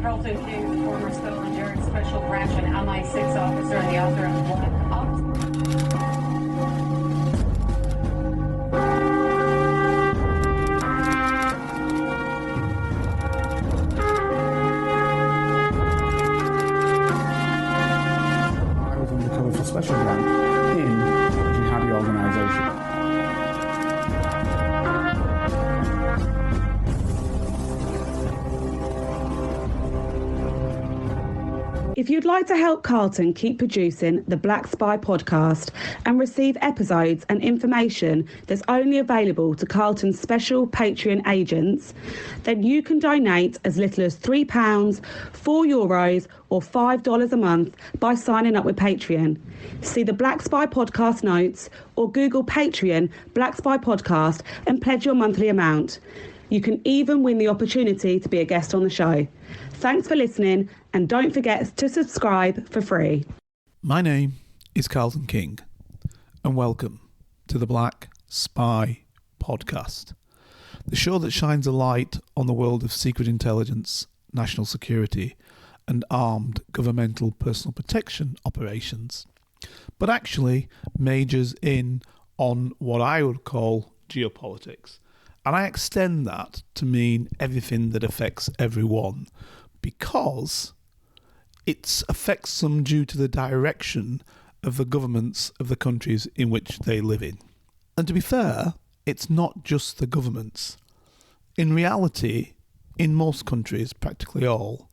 Carlton King, former Scotland Yard Special Branch and MI6 officer and the author of Black Ops. I was undercover for Special Branch in a jihadi organisation. If you'd like to help Carlton keep producing the Black Spy podcast and receive episodes and information that's only available to Carlton's special Patreon agents, then you can donate as little as £3, €4 or $5 a month by signing up with Patreon. See the Black Spy podcast notes or Google Patreon Black Spy podcast and pledge your monthly amount. You can even win the opportunity to be a guest on the show. Thanks for listening, and don't forget to subscribe for free. My name is Carlton King, and welcome to the Black Spy podcast, the show that shines a light on the world of secret intelligence, national security, and armed governmental personal protection operations, but actually majors in on what I would call geopolitics. And I extend that to mean everything that affects everyone, because it affects them due to the direction of the governments of the countries in which they live in. And to be fair, it's not just the governments. In reality, in most countries, practically all,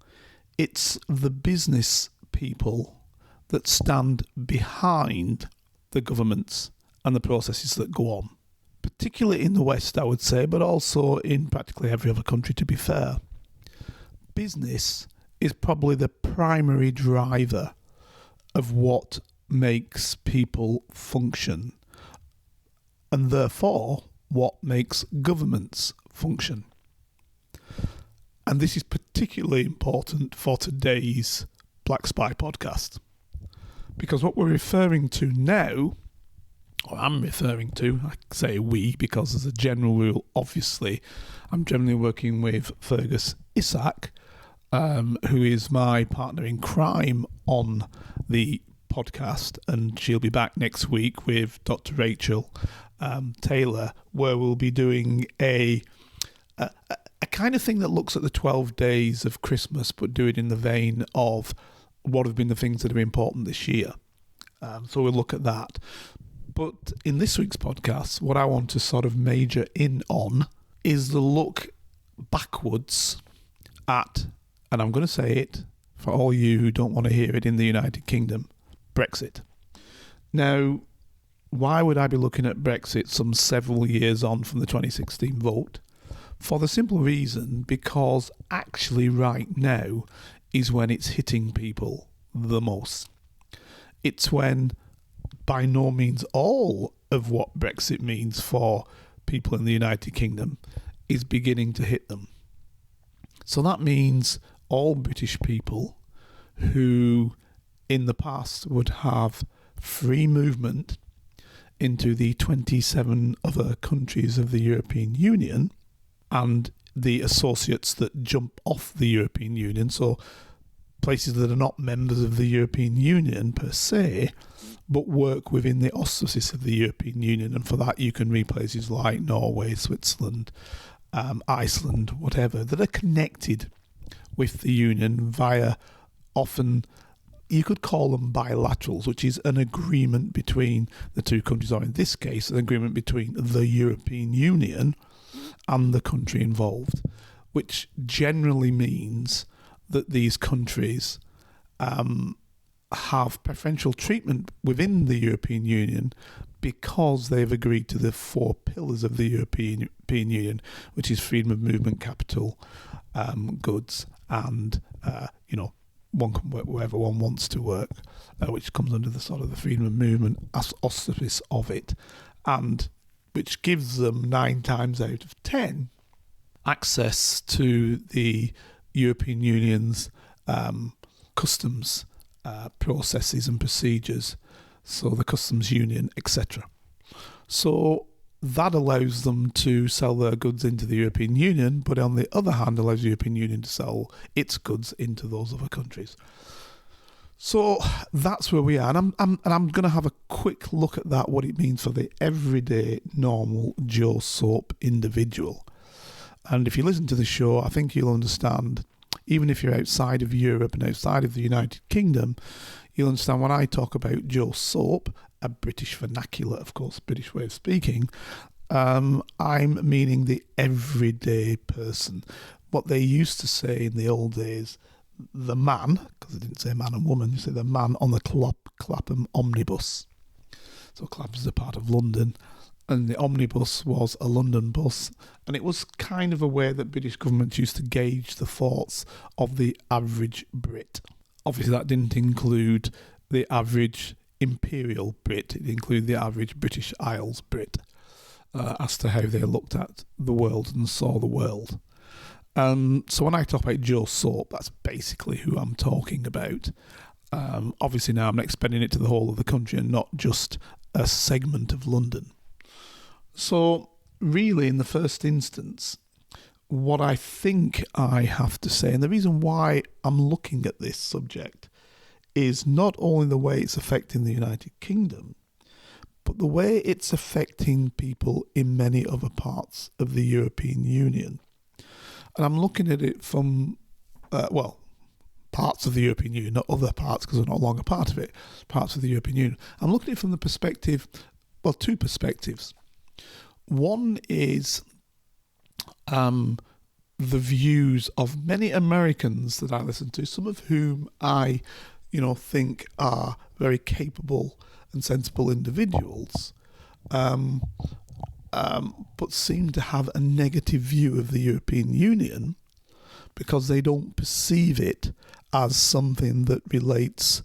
it's the business people that stand behind the governments and the processes that go on. Particularly in the West, I would say, but also in practically every other country, to be fair. Business is probably the primary driver of what makes people function, and therefore what makes governments function. And this is particularly important for today's Black Spy podcast, because what we're referring to now, or I'm referring to, I say we because as a general rule, obviously, I'm generally working with Fergus Isaac, who is my partner in crime on the podcast, and she'll be back next week with Dr. Rachel Taylor, where we'll be doing a kind of thing that looks at the 12 days of Christmas, but do it in the vein of what have been the things that are important this year. So we'll look at that. But in this week's podcast, what I want to sort of major in on is the look backwards at, and I'm going to say it for all you who don't want to hear it in the United Kingdom, Brexit. Now, why would I be looking at Brexit some several years on from the 2016 vote? For the simple reason, because actually right now is when it's hitting people the most. It's when by no means all of what Brexit means for people in the United Kingdom is beginning to hit them. So that means all British people who in the past would have free movement into the 27 other countries of the European Union and the associates that jump off the European Union, so places that are not members of the European Union per se, but work within the auspices of the European Union. And for that you can read places like Norway, Switzerland, Iceland, whatever, that are connected with the Union via, often you could call them bilaterals, which is an agreement between the two countries, or in this case an agreement between the European Union and the country involved, which generally means that these countries have preferential treatment within the European Union because they've agreed to the four pillars of the European Union, which is freedom of movement, capital, goods, and one can work wherever one wants to work, which comes under the sort of the freedom of movement auspice of it, and which gives them 9 times out of 10 access to the European Union's customs processes and procedures, so the customs union, etc. So that allows them to sell their goods into the European Union, but on the other hand allows the European Union to sell its goods into those other countries. So that's where we are, and I'm going to have a quick look at that, what it means for the everyday, normal Joe Soap individual. And if you listen to the show, I think you'll understand, even if you're outside of Europe and outside of the United Kingdom, you'll understand when I talk about Joe Soap, a British vernacular, of course, British way of speaking, I'm meaning the everyday person. What they used to say in the old days, the man, because they didn't say man and woman, you say the man on the Clapham omnibus. So Clapham's a part of London, and the omnibus was a London bus, and it was kind of a way that British governments used to gauge the thoughts of the average Brit. Obviously that didn't include the average imperial Brit, it included the average British Isles Brit, as to how they looked at the world and saw the world. So when I talk about Joe Soap, that's basically who I'm talking about. Obviously now I'm expanding it to the whole of the country and not just a segment of London. So really, in the first instance, what I think I have to say, and the reason why I'm looking at this subject, is not only the way it's affecting the United Kingdom, but the way it's affecting people in many other parts of the European Union. And I'm looking at it from, parts of the European Union, not other parts because we're no longer part of it, parts of the European Union. I'm looking at it from the perspective, two perspectives. One is the views of many Americans that I listen to, some of whom I, think are very capable and sensible individuals, but seem to have a negative view of the European Union because they don't perceive it as something that relates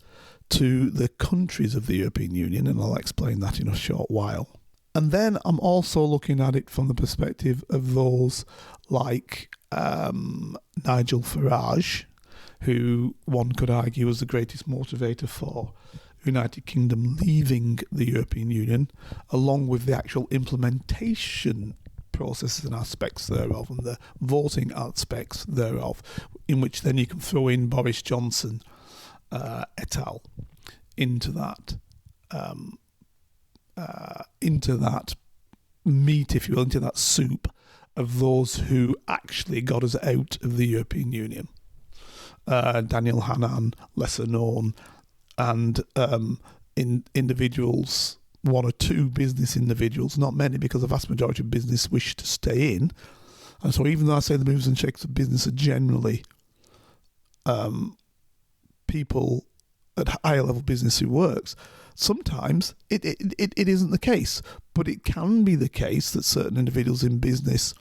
to the countries of the European Union, and I'll explain that in a short while. And then I'm also looking at it from the perspective of those like Nigel Farage, who one could argue was the greatest motivator for United Kingdom leaving the European Union, along with the actual implementation processes and aspects thereof and the voting aspects thereof, in which then you can throw in Boris Johnson et al. into that meat, if you will, into that soup of those who actually got us out of the European Union. Daniel Hannan, lesser known, and individuals, one or two business individuals, not many, because the vast majority of business wish to stay in. And so even though I say the movers and shakers of business are generally people at higher level business who works, sometimes it isn't the case. But it can be the case that certain individuals in business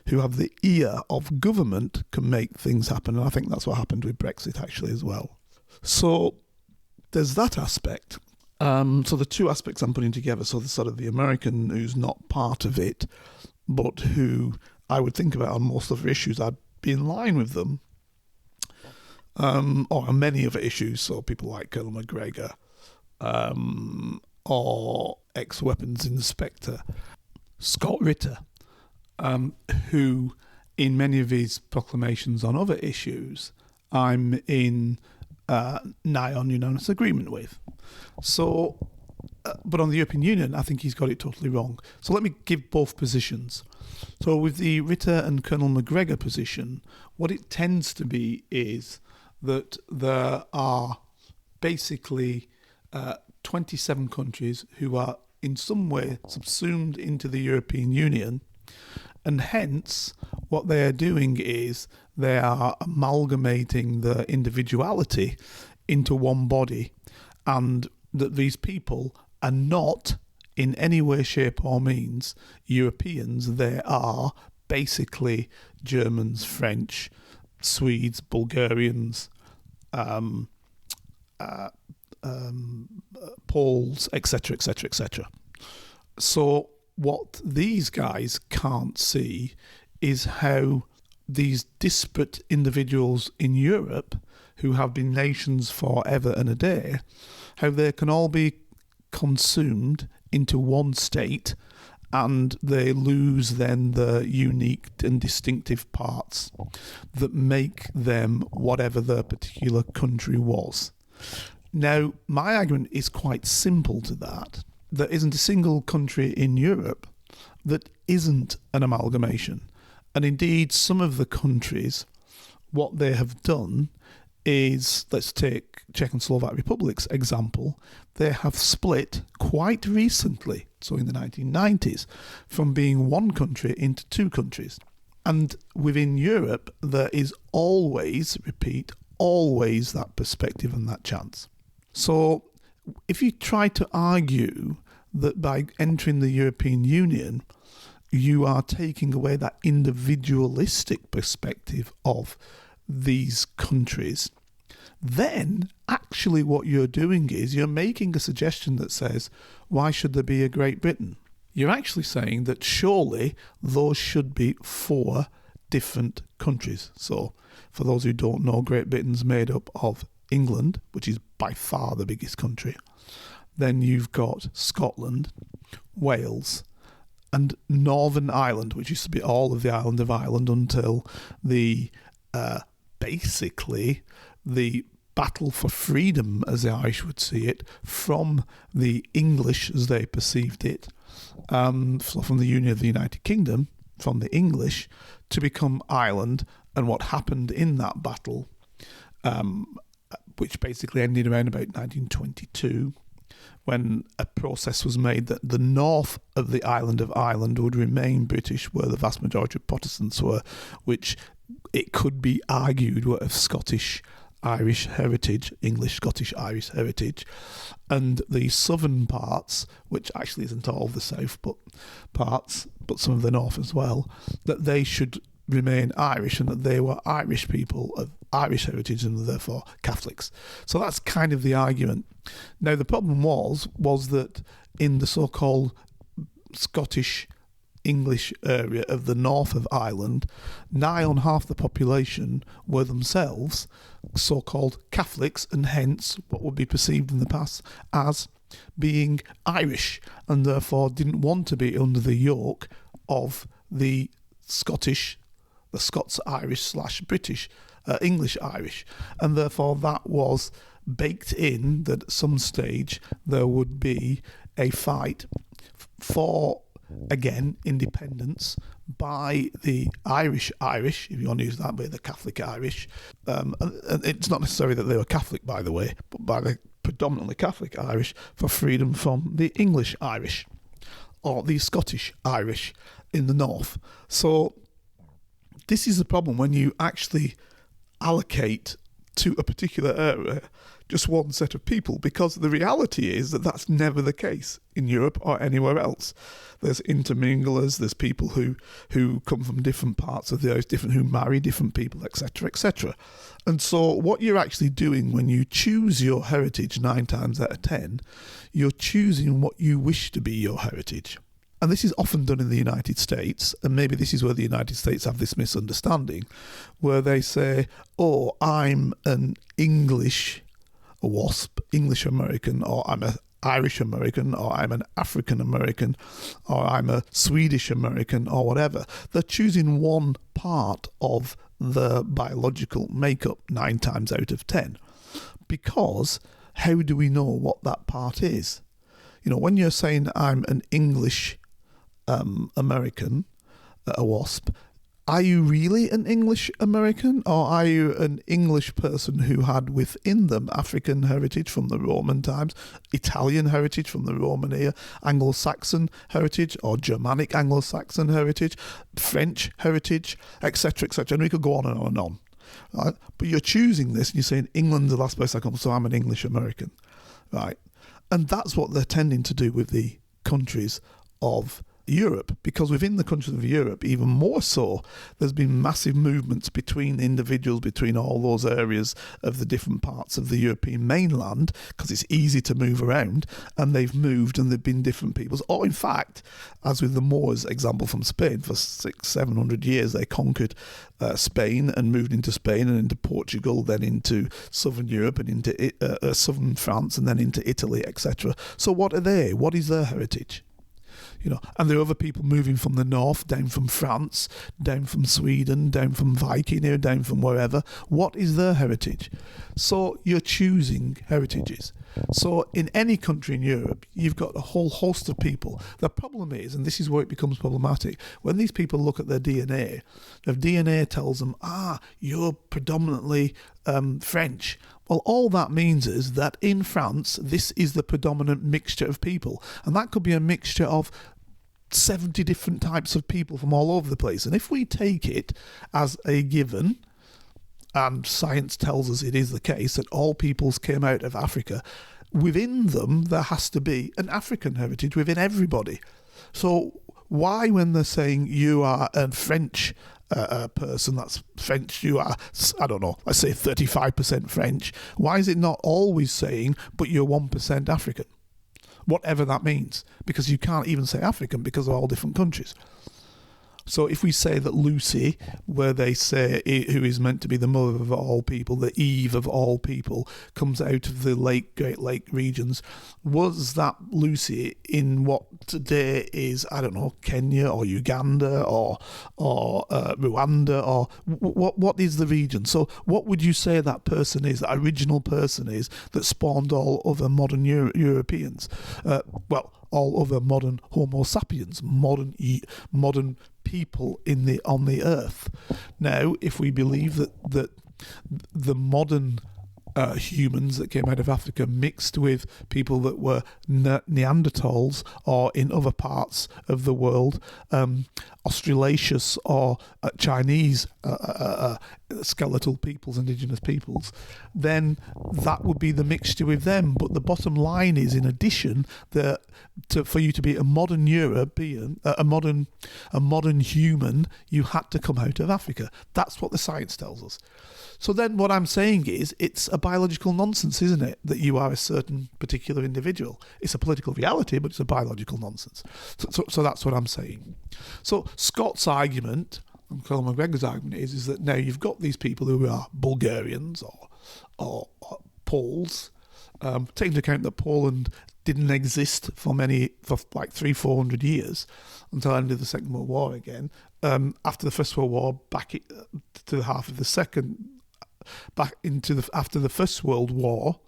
who have the ear of government can make things happen. And I think that's what happened with Brexit actually as well. So there's that aspect. So the two aspects I'm putting together, so the sort of the American who's not part of it, but who I would think about on most other issues, I'd be in line with them, or on many other issues, so people like Colonel McGregor, or ex-weapons inspector Scott Ritter, who in many of his proclamations on other issues, I'm in nigh on unanimous agreement with. So, but on the European Union, I think he's got it totally wrong. So let me give both positions. So with the Ritter and Colonel McGregor position, what it tends to be is that there are basically 27 countries who are in some way subsumed into the European Union, and hence what they are doing is they are amalgamating their individuality into one body, and that these people are not in any way, shape or means Europeans. They are basically Germans, French, Swedes, Bulgarians, Poles, etc., etc., etc. So what these guys can't see is how these disparate individuals in Europe who have been nations forever and a day, how they can all be consumed into one state and they lose then the unique and distinctive parts that make them whatever their particular country was. Now, my argument is quite simple to that. There isn't a single country in Europe that isn't an amalgamation. And indeed, some of the countries, what they have done is, let's take Czech and Slovak Republic's example, they have split quite recently, so in the 1990s, from being one country into two countries. And within Europe, there is always, repeat, always that perspective and that chance. So if you try to argue that by entering the European Union, you are taking away that individualistic perspective of these countries, then actually what you're doing is you're making a suggestion that says, why should there be a Great Britain? You're actually saying that surely those should be 4 different countries. So for those who don't know, Great Britain's made up of England, which is by far the biggest country. Then you've got Scotland, Wales, and Northern Ireland, which used to be all of the island of Ireland until the basically the battle for freedom, as the Irish would see it, from the English as they perceived it, so from the Union of the United Kingdom, from the English, to become Ireland, and what happened in that battle, which basically ended around about 1922, when a process was made that the north of the island of Ireland would remain British, where the vast majority of Protestants were, which it could be argued were of Scottish-Irish heritage, English, Scottish, Irish heritage, and the southern parts, which actually isn't all of the south but parts, but some of the north as well, that they should remain Irish and that they were Irish people of Irish heritage and therefore Catholics. So that's kind of the argument. Now the problem was that in the so-called Scottish English area of the north of Ireland, nigh on half the population were themselves so-called Catholics, and hence what would be perceived in the past as being Irish, and therefore didn't want to be under the yoke of the Scots-Irish / British, English-Irish, and therefore that was baked in that at some stage there would be a fight for, again, independence by the Irish, if you want to use that, by the Catholic Irish. And it's not necessarily that they were Catholic, by the way, but by the predominantly Catholic Irish, for freedom from the English Irish or the Scottish Irish in the north. So this is the problem when you actually allocate to a particular area just one set of people, because the reality is that that's never the case in Europe or anywhere else. There's interminglers, there's people who come from different parts of the earth, who marry different people, etc., etc. And so what you're actually doing when you choose your heritage 9 times out of 10, you're choosing what you wish to be your heritage. And this is often done in the United States, and maybe this is where the United States have this misunderstanding, where they say, oh, I'm an English WASP, English American, or I'm an Irish American, or I'm an African American, or I'm a Swedish American, or whatever. They're choosing one part of the biological makeup 9 times out of 10. Because how do we know what that part is? You know, when you're saying I'm an English American, a WASP, are you really an English American, or are you an English person who had within them African heritage from the Roman times, Italian heritage from the Roman era, Anglo-Saxon heritage, or Germanic Anglo-Saxon heritage, French heritage, etc., etc., and we could go on and on and on. Right? But you're choosing this and you're saying England's the last place I come, so I'm an English American, right? And that's what they're tending to do with the countries of Europe, because within the countries of Europe, even more so, there's been massive movements between individuals, between all those areas of the different parts of the European mainland, because it's easy to move around, and they've moved and they've been different peoples. Or in fact, as with the Moors example from Spain, for 600-700 years they conquered Spain and moved into Spain and into Portugal, then into southern Europe and into southern France and then into Italy, etc. So what are they? What is their heritage? and there are other people moving from the north, down from France, down from Sweden, down from Viking, down from wherever. What is their heritage? So you're choosing heritages. So in any country in Europe, you've got a whole host of people. The problem is, and this is where it becomes problematic, when these people look at their DNA, their DNA tells them, you're predominantly French. Well, all that means is that in France, this is the predominant mixture of people. And that could be a mixture of 70 different types of people from all over the place. And if we take it as a given, and science tells us it is the case, that all peoples came out of Africa, within them there has to be an African heritage within everybody. So why, when they're saying you are a French person, that's French, you are, I don't know, let's say 35% French, why is it not always saying, but you're 1% African? Whatever that means, because you can't even say African because of all different countries. So if we say that Lucy, where they say who is meant to be the mother of all people, the Eve of all people, comes out of the Great Lake regions, was that Lucy in what today is, I don't know, Kenya or Uganda or Rwanda, or what is the region? So what would you say that person is, that original person is, that spawned all other modern Europeans? All other modern Homo sapiens, modern people on the earth. Now, if we believe that the modern humans that came out of Africa mixed with people that were Neanderthals, or in other parts of the world, Australasians or Chinese skeletal peoples, indigenous peoples, then that would be the mixture with them. But the bottom line is, in addition, for you to be a modern European, a modern human, you had to come out of Africa. That's what the science tells us. So then what I'm saying is, it's a biological nonsense, isn't it, that you are a certain particular individual? It's a political reality, but it's a biological nonsense. So that's what I'm saying. So Scott's argument, and Colin McGregor's argument is that now you've got these people who are Bulgarians or Poles, take into account that Poland didn't exist for like 300-400 years until the end of the Second World War again. After the First World War, to the half of the second, after the First World War,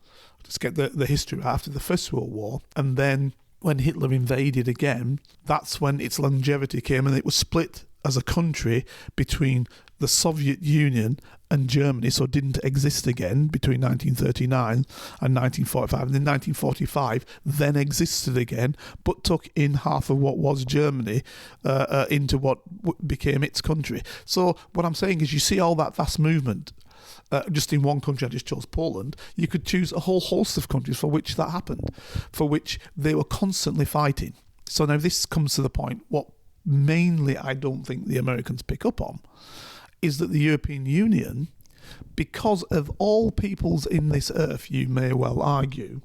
let's get the history right, after the First World War, and then when Hitler invaded again, that's when its longevity came, and it was split as a country between the Soviet Union and Germany, so it didn't exist again between 1939 and 1945. And then 1945 then existed again, but took in half of what was Germany into what became its country. So what I'm saying is, you see all that vast movement just in one country. I just chose Poland. You could choose a whole host of countries for which that happened, for which they were constantly fighting. So now this comes to the point, what mainly I don't think the Americans pick up on, is that the European Union, because of all peoples in this earth, you may well argue,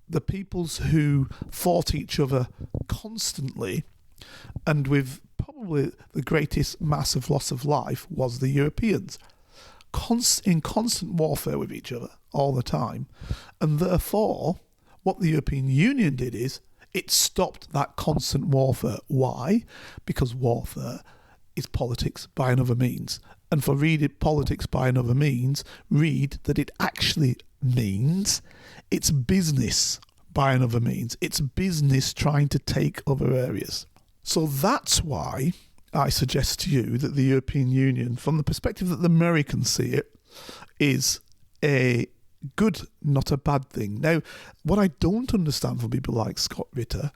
the peoples who fought each other constantly and with probably the greatest massive loss of life was the Europeans, in constant warfare with each other all the time. And therefore, what the European Union did is, it stopped that constant warfare. Why? Because warfare is politics by another means. And for politics by another means, read that it actually means it's business by another means. It's business trying to take other areas. So that's why I suggest to you that the European Union, from the perspective that the Americans see it, is a good, not a bad thing. Now, what I don't understand from people like Scott Ritter,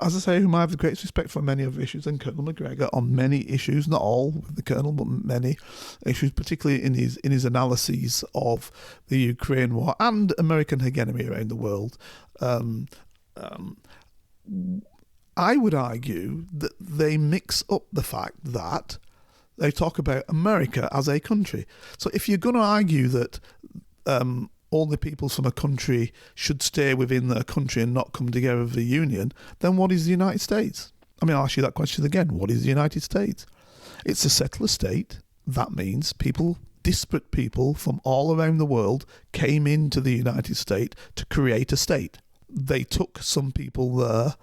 as I say, whom I have the greatest respect for many of issues, and Colonel McGregor on many issues, not all with the Colonel, but many issues, particularly in his analyses of the Ukraine war and American hegemony around the world. I would argue that they mix up the fact that they talk about America as a country. So if you're going to argue that all the peoples from a country should stay within their country and not come together with the Union, then what is the United States? I mean, I'll ask you that question again. What is the United States? It's a settler state. That means disparate people from all around the world came into the United States to create a state. They took some people there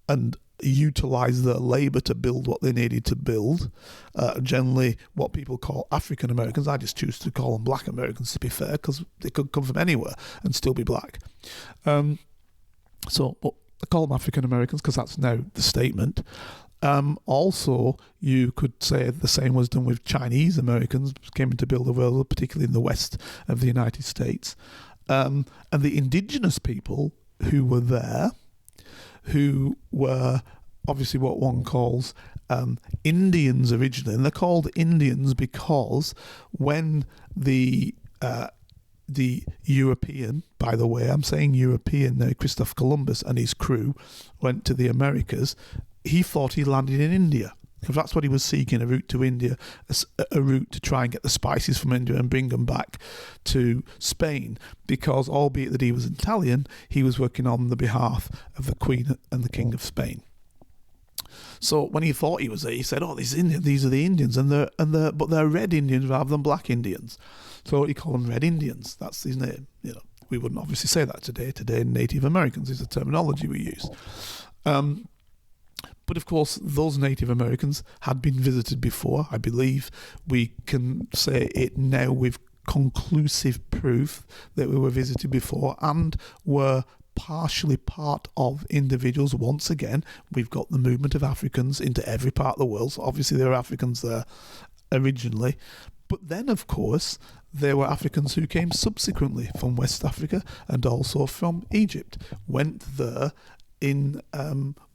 and utilise their labour to build what they needed to build. Generally, what people call African Americans, I just choose to call them Black Americans to be fair, because they could come from anywhere and still be black. But I call them African Americans because that's now the statement. Also, you could say the same was done with Chinese Americans, came in to build the world, particularly in the west of the United States. And the indigenous people who were there, who were obviously what one calls Indians originally. And they're called Indians because when the European, by the way, I'm saying European, Christopher Columbus and his crew went to the Americas, he thought he landed in India. Because that's what he was seeking, a route to India, a route to try and get the spices from India and bring them back to Spain. Because, albeit that he was Italian, he was working on the behalf of the Queen and the King of Spain. So when he thought he was there, he said, "Oh, these are the Indians, but they're red Indians rather than black Indians." So he called them Red Indians. That's his name. We wouldn't obviously say that today. Today, Native Americans is the terminology we use. But of course, those Native Americans had been visited before. I believe we can say it now with conclusive proof that we were visited before and were partially part of individuals. Once again, we've got the movement of Africans into every part of the world. So obviously there were Africans there originally. But then, of course, there were Africans who came subsequently from West Africa and also from Egypt, went there in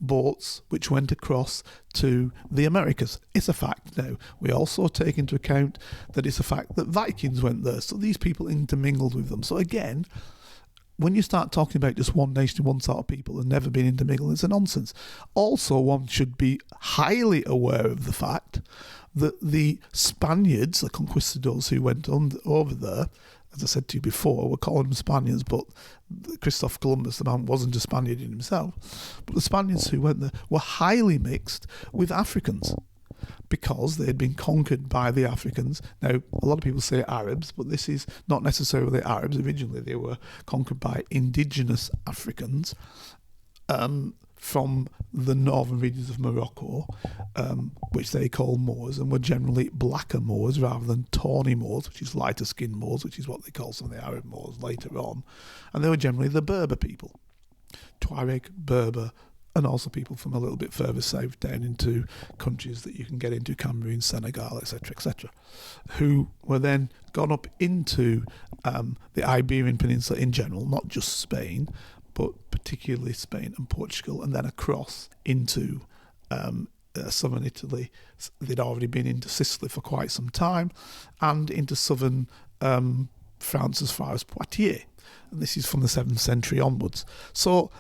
boats which went across to the Americas. It's a fact now. We also take into account that it's a fact that Vikings went there, so these people intermingled with them. So again, when you start talking about just one nation, one sort of people and never been intermingled, it's a nonsense. Also, one should be highly aware of the fact that the Spaniards, the conquistadors who went over there, as I said to you before, we're calling them Spaniards, but Christopher Columbus, the man, wasn't a Spaniard in himself. But the Spaniards who went there were highly mixed with Africans because they had been conquered by the Africans. Now, a lot of people say Arabs, but this is not necessarily Arabs. Originally, they were conquered by indigenous Africans from the northern regions of Morocco, which they call Moors, and were generally blacker Moors rather than tawny Moors, which is lighter skinned Moors, which is what they call some of the Arab Moors later on. And they were generally the Berber people, Tuareg, Berber, and also people from a little bit further south down into countries that you can get into, Cameroon, Senegal, etc., who were then gone up into the Iberian Peninsula in general, not just Spain, but particularly Spain and Portugal, and then across into southern Italy. They'd already been into Sicily for quite some time, and into southern France as far as Poitiers. And this is from the 7th century onwards. So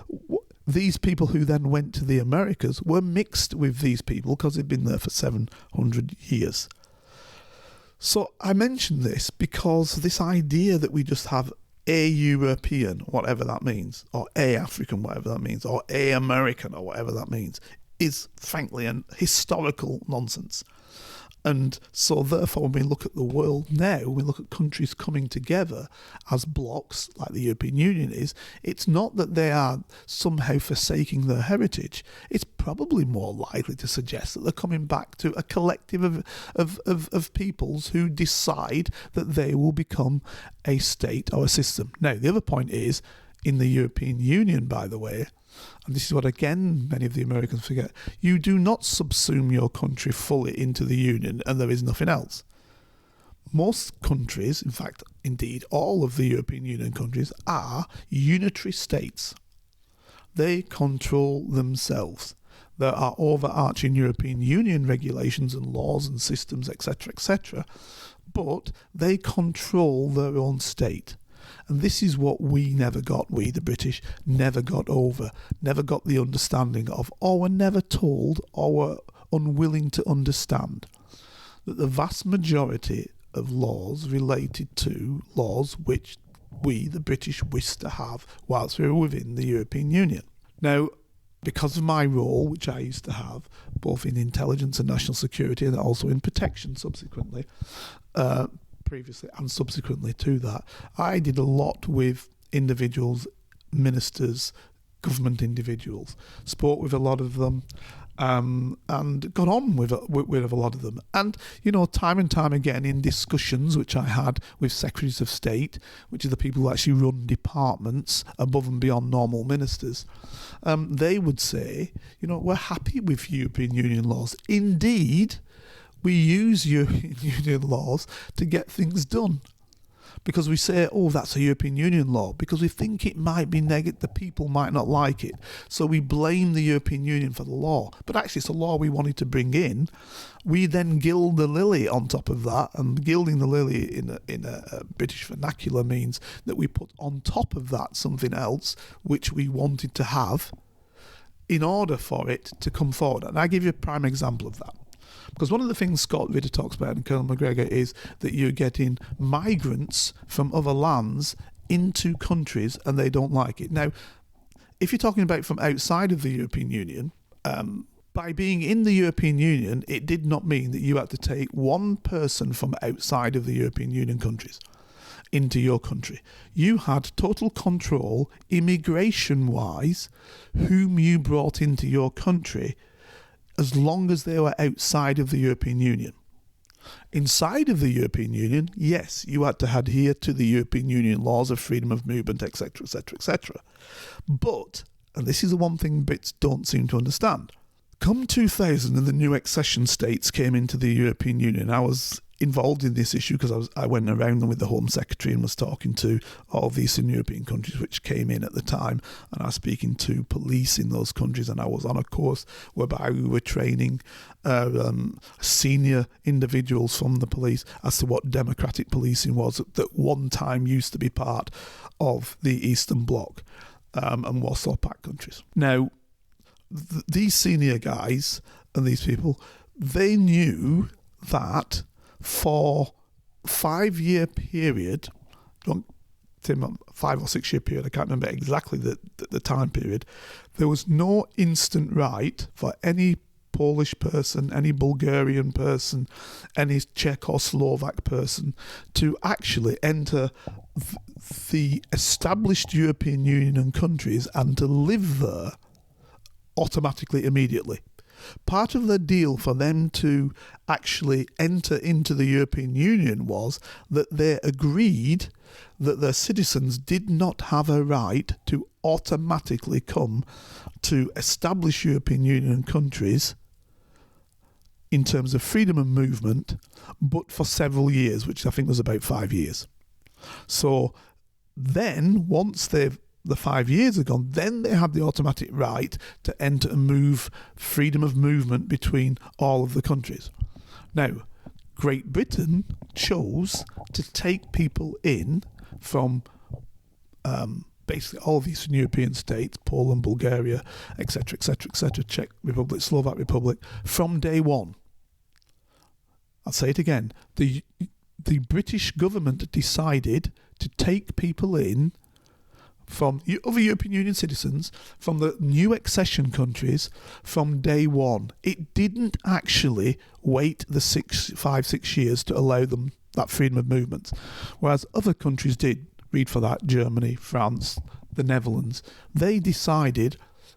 these people who then went to the Americas were mixed with these people because they'd been there for 700 years. So I mention this because this idea that we just have a European, whatever that means, or a African, whatever that means, or a American, or whatever that means, is frankly an historical nonsense. And so therefore, when we look at the world now, we look at countries coming together as blocks, like the European Union is, it's not that they are somehow forsaking their heritage. It's probably more likely to suggest that they're coming back to a collective of peoples who decide that they will become a state or a system. Now, the other point is, in the European Union, by the way, and this is what, again, many of the Americans forget, you do not subsume your country fully into the Union and there is nothing else. Most countries, in fact, indeed, all of the European Union countries are unitary states. They control themselves. There are overarching European Union regulations and laws and systems, etc., but they control their own state. And this is what we never got, we the British, never got over, never got the understanding of, or were never told, or were unwilling to understand, that the vast majority of laws related to laws which we, the British, wished to have whilst we were within the European Union. Now, because of my role, which I used to have, both in intelligence and national security, and also in protection subsequently, previously and subsequently to that, I did a lot with individuals, ministers, government individuals, spoke with a lot of them, and got on with a lot of them. And, time and time again in discussions which I had with secretaries of state, which are the people who actually run departments above and beyond normal ministers, they would say, we're happy with European Union laws. Indeed, we use European Union laws to get things done. Because we say, that's a European Union law, because we think it might be negative, the people might not like it. So we blame the European Union for the law. But actually, it's a law we wanted to bring in. We then gild the lily on top of that, and gilding the lily in a British vernacular means that we put on top of that something else which we wanted to have in order for it to come forward. And I give you a prime example of that. Because one of the things Scott Ritter talks about and Colonel McGregor is that you're getting migrants from other lands into countries and they don't like it. Now, if you're talking about from outside of the European Union, by being in the European Union, it did not mean that you had to take one person from outside of the European Union countries into your country. You had total control, immigration-wise, whom you brought into your country, as long as they were outside of the European Union. Inside of the European Union, yes, you had to adhere to the European Union laws of freedom of movement, etc., etc., etc. But, and this is the one thing Brits don't seem to understand, come 2000 and the new accession states came into the European Union, I was involved in this issue because I went around them with the Home Secretary and was talking to all the Eastern European countries which came in at the time, and I was speaking to police in those countries, and I was on a course whereby we were training senior individuals from the police as to what democratic policing was that one time used to be part of the Eastern Bloc and Warsaw Pact countries. Now, these senior guys and these people, they knew that for 5-year period, 5 or 6 year period, I can't remember exactly the time period, there was no instant right for any Polish person, any Bulgarian person, any Czech or Slovak person to actually enter the established European Union countries and to live there automatically, immediately. Part of the deal for them to actually enter into the European Union was that they agreed that their citizens did not have a right to automatically come to established European Union countries in terms of freedom of movement, but for several years, which I think was about 5 years. So then, once the 5 years are gone, then they have the automatic right to enter and move, freedom of movement between all of the countries. Now, Great Britain chose to take people in from basically all of the Eastern European states, Poland, Bulgaria, etc., etc., etc., Czech Republic, Slovak Republic, from day one. I'll say it again. The British government decided to take people in from other European Union citizens from the new accession countries from day one. It didn't actually wait the 5-6 years to allow them that freedom of movement, whereas other countries did. Read for that: Germany, France, the Netherlands. They decided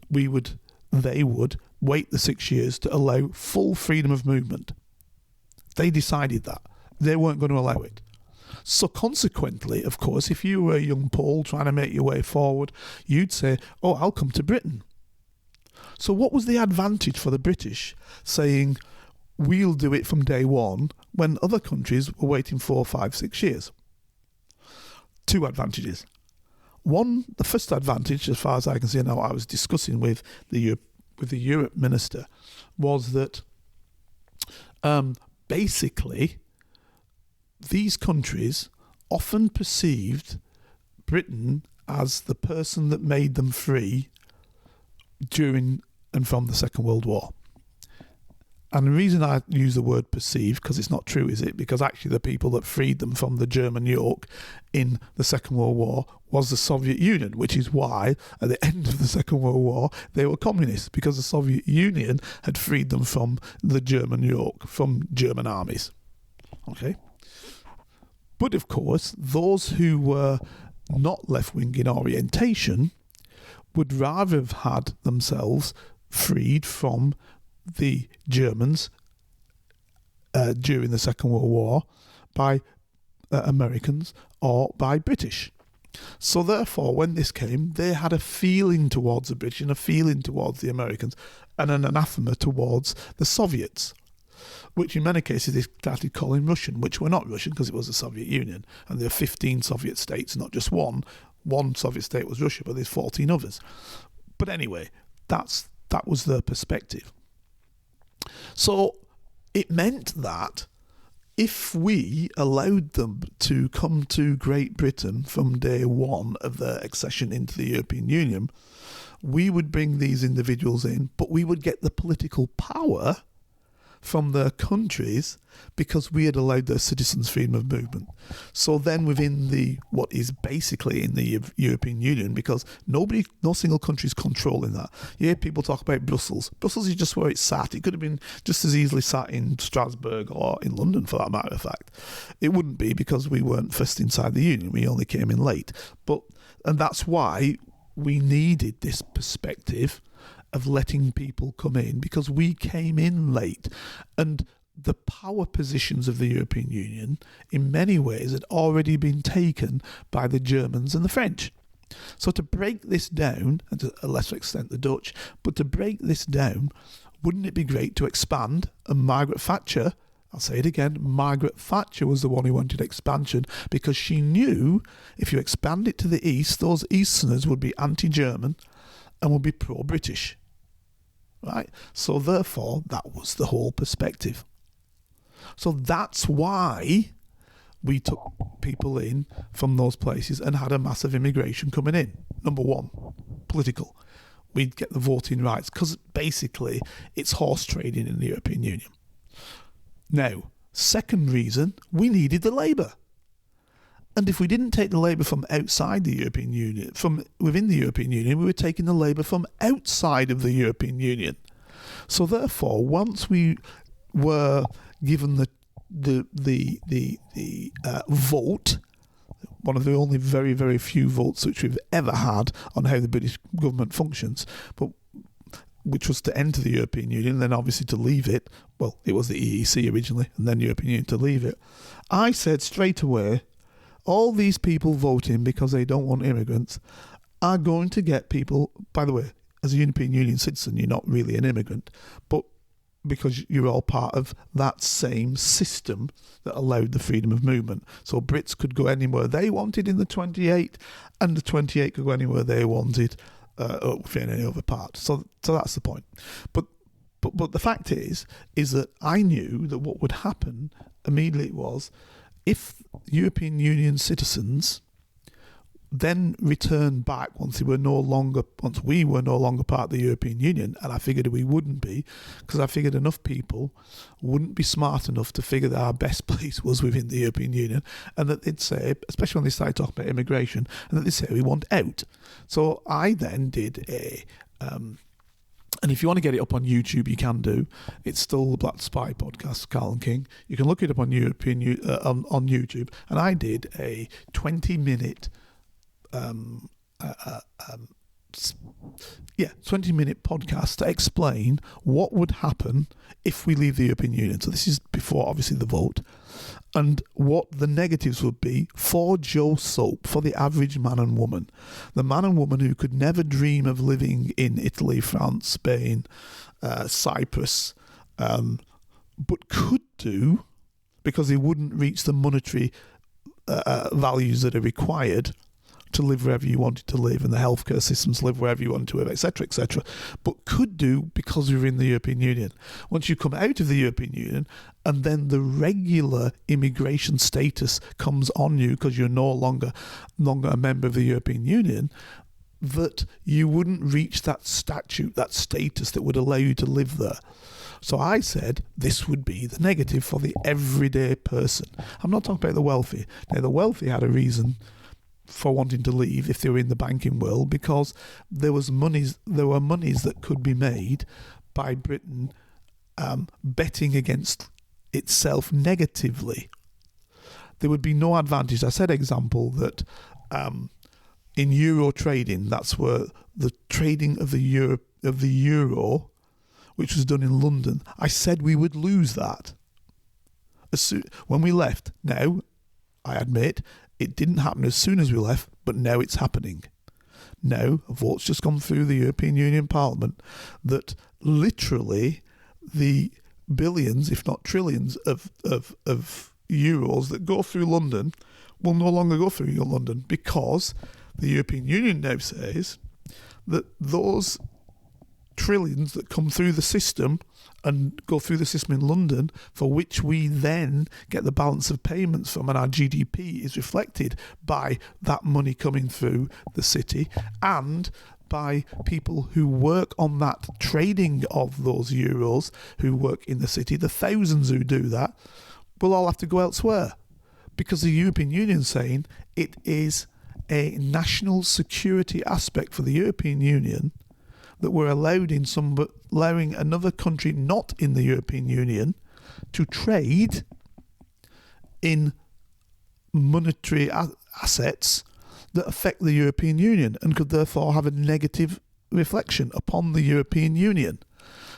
they would wait the 6 years to allow full freedom of movement. They decided that. They weren't going to allow it. So consequently, of course, if you were a young Pole trying to make your way forward, you'd say, I'll come to Britain. So what was the advantage for the British saying, we'll do it from day one, when other countries were waiting 4, 5, 6 years? 2 advantages. One, the first advantage, as far as I can see now, I was discussing with the Europe minister, was that basically these countries often perceived Britain as the person that made them free during and from the Second World War. And the reason I use the word perceived, because it's not true, is it? Because actually the people that freed them from the German yoke in the Second World War was the Soviet Union, which is why at the end of the Second World War they were communists, because the Soviet Union had freed them from the German yoke, from German armies. Okay? But of course, those who were not left-wing in orientation would rather have had themselves freed from the Germans during the Second World War by Americans or by British. So therefore, when this came, they had a feeling towards the British and a feeling towards the Americans and an anathema towards the Soviets, which in many cases they started calling Russian, which were not Russian because it was the Soviet Union, and there are 15 Soviet states, not just one. One Soviet state was Russia, but there's 14 others. But anyway, that was their perspective. So it meant that if we allowed them to come to Great Britain from day one of their accession into the European Union, we would bring these individuals in, but we would get the political power from their countries because we had allowed their citizens freedom of movement. So then within what is basically in the European Union, because no single country is controlling that. You hear people talk about Brussels. Brussels is just where it's sat. It could have been just as easily sat in Strasbourg or in London, for that matter of fact. It wouldn't be because we weren't first inside the Union. We only came in late. And that's why we needed this perspective of letting people come in, because we came in late, and the power positions of the European Union in many ways had already been taken by the Germans and the French. So to break this down, and to a lesser extent the Dutch, but to break this down, wouldn't it be great to expand? And Margaret Thatcher, I'll say it again, Margaret Thatcher was the one who wanted expansion, because she knew if you expand it to the east, those Easterners would be anti-German and would be pro-British. Right? So therefore, that was the whole perspective. So that's why we took people in from those places and had a massive immigration coming in. Number one, political. We'd get the voting rights, because basically it's horse trading in the European Union. Now, second reason, we needed the labour. And if we didn't take the labour from outside the European Union, from within the European Union, we were taking the labour from outside of the European Union. So therefore, once we were given the vote, one of the only very, very few votes which we've ever had on how the British government functions, but which was to enter the European Union, then obviously to leave it. Well, it was the EEC originally, and then the European Union to leave it. I said straight away, all these people voting because they don't want immigrants are going to get people, by the way, as a European Union citizen, you're not really an immigrant, but because you're all part of that same system that allowed the freedom of movement. So Brits could go anywhere they wanted in the 28, and the 28 could go anywhere they wanted within any other part. So that's the point. But the fact is that I knew that what would happen immediately was, if European Union citizens then returned back once we were no longer part of the European Union, and I figured we wouldn't be, because I figured enough people wouldn't be smart enough to figure that our best place was within the European Union, and that they'd say, especially when they started talking about immigration, and that they'd say we want out. So I then did and if you want to get it up on YouTube, you can do. It's still the Black Spy podcast, Carlton King. You can look it up on on YouTube. And I did a 20-minute 20-minute podcast to explain what would happen if we leave the European Union. So this is before, obviously, the vote. And what the negatives would be for Joe Soap, for the average man and woman. The man and woman who could never dream of living in Italy, France, Spain, Cyprus, but could do, because they wouldn't reach the monetary values that are required to live wherever you wanted to live, and the healthcare systems live wherever you wanted to live, etc., but could do because we were in the European Union. Once you come out of the European Union, and then the regular immigration status comes on you because you're no longer a member of the European Union, that you wouldn't reach that statute, that status that would allow you to live there. So I said this would be the negative for the everyday person. I'm not talking about the wealthy. Now, the wealthy had a reason for wanting to leave if they were in the banking world, because there were monies that could be made by Britain betting against itself negatively. There would be no advantage. I said example that in euro trading, that's where the trading of the euro, which was done in London, I said we would lose that when we left. Now, I admit, it didn't happen as soon as we left, but now it's happening. Now, a vote's just gone through the European Union Parliament that literally the billions, if not trillions, of euros that go through London will no longer go through London, because the European Union now says that those trillions that come through the system and go through the system in London, for which we then get the balance of payments from, and our GDP is reflected by that money coming through the city and by people who work on that trading of those euros, who work in the city, the thousands who do that, will all have to go elsewhere, because the European Union is saying it is a national security aspect for the European Union that we're allowing another country not in the European Union to trade in monetary assets that affect the European Union and could therefore have a negative reflection upon the European Union.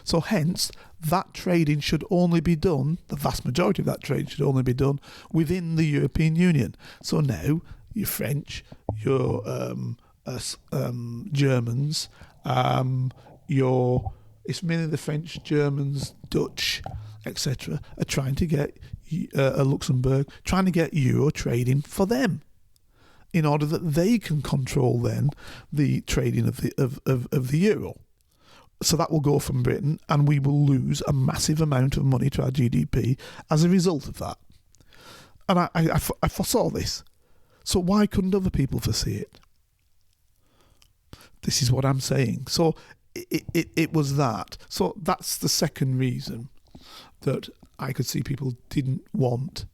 So hence, that trading should only be done, the vast majority of that trade should only be done within the European Union. So now, your French, your Germans, it's mainly the French, Germans, Dutch, etc., are trying to get Luxembourg, trying to get euro trading for them, in order that they can control then the trading of the euro. So that will go from Britain, and we will lose a massive amount of money to our GDP as a result of that. And I foresaw this. So why couldn't other people foresee it? This is what I'm saying. So it was that. So that's the second reason that I could see people didn't want,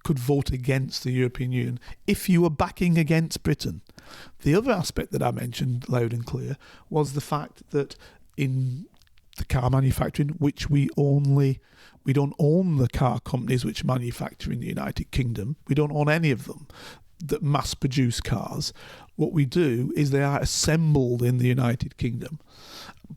could vote against the European Union if you were backing against Britain. The other aspect that I mentioned loud and clear was the fact that in the car manufacturing, which we don't own the car companies which manufacture in the United Kingdom. We don't own any of them that mass produce cars. What we do is they are assembled in the United Kingdom,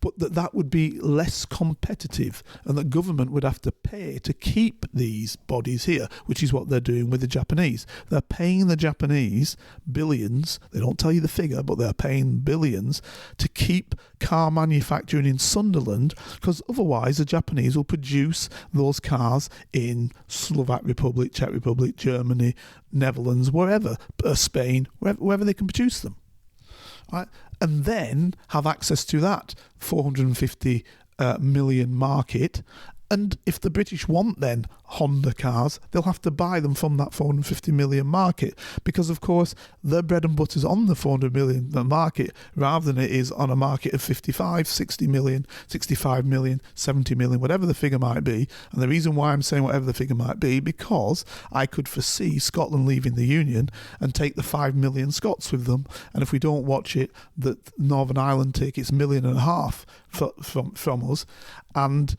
but that would be less competitive, and the government would have to pay to keep these bodies here, which is what they're doing with the Japanese. They're paying the Japanese billions, they don't tell you the figure, but they're paying billions to keep car manufacturing in Sunderland, because otherwise the Japanese will produce those cars in Slovak Republic, Czech Republic, Germany, Netherlands, wherever, Spain, wherever they can produce them. Right? And then have access to that 450 million market. And if the British want then Honda cars, they'll have to buy them from that 450 million market, because of course their bread and butter is on the 400 million market rather than it is on a market of 55, 60 million, 65 million, 70 million, whatever the figure might be. And the reason why I'm saying whatever the figure might be, because I could foresee Scotland leaving the Union and take the 5 million Scots with them. And if we don't watch it, that Northern Ireland take its 1.5 million from us. And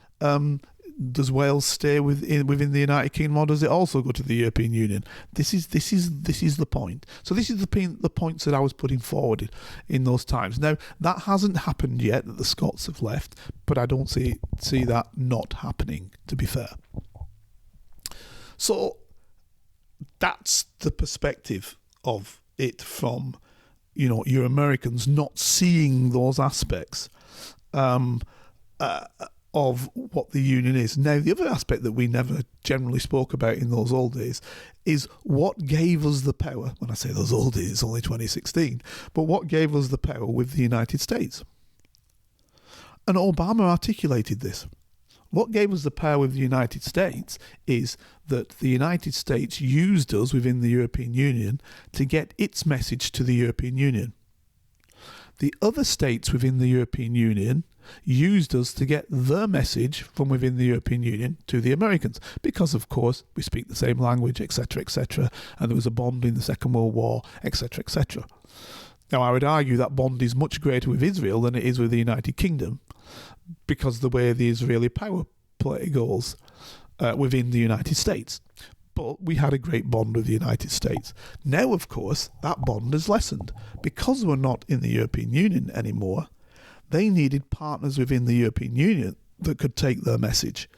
does Wales stay within the United Kingdom, or does it also go to the European Union? This is the point. So this is the points that I was putting forward in those times. Now that hasn't happened yet, that the Scots have left, but I don't see that not happening, to be fair. So that's the perspective of it from, your Americans not seeing those aspects of what the union is. Now, the other aspect that we never generally spoke about in those old days is what gave us the power. When I say those old days, it's only 2016, but what gave us the power with the United States? And Obama articulated this. What gave us the power with the United States is that the United States used us within the European Union to get its message to the European Union. The other states within the European Union used us to get their message from within the European Union to the Americans, because of course we speak the same language, etc., etc., and there was a bond in the Second World War, etc., etc. Now I would argue that bond is much greater with Israel than it is with the United Kingdom, because the way the Israeli power play goes within the United States. But we had a great bond with the United States. Now, of course, that bond has lessened. Because we're not in the European Union anymore, they needed partners within the European Union that could take their message.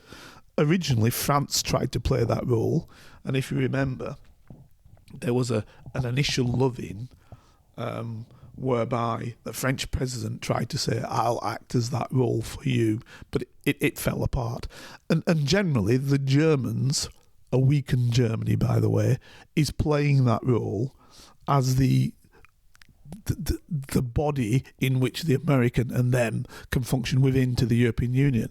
Originally, France tried to play that role, and if you remember, there was an initial love-in whereby the French president tried to say, I'll act as that role for you, but it fell apart. And generally, the Germans, a weakened Germany, by the way, is playing that role as the body in which the American and them can function within to the European Union.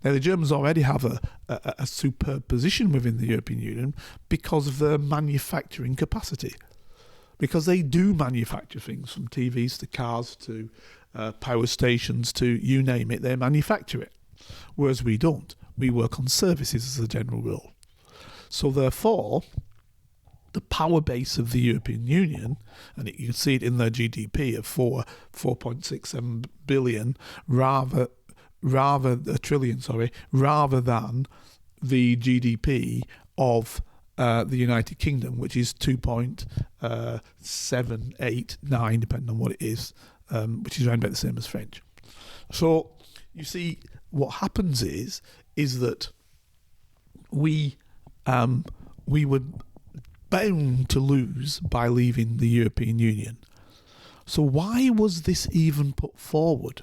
Now, the Germans already have a superb position within the European Union because of their manufacturing capacity. Because they do manufacture things from TVs to cars to power stations to you name it, they manufacture it. Whereas we don't. We work on services as a general rule. So therefore, the power base of the European Union, and you can see it in their GDP of 4.67 billion, rather a trillion, rather than the GDP of the United Kingdom, which is 2.789, depending on what it is, which is around about the same as French. So you see, what happens is that we were bound to lose by leaving the European Union. So why was this even put forward?